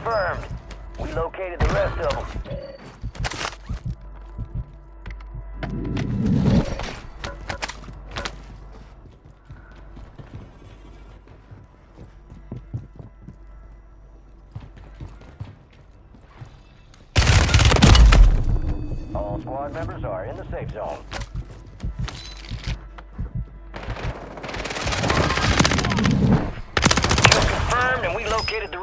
confirmed. We located the rest of them. All squad members are in the safe zone. Kill confirmed, and we located the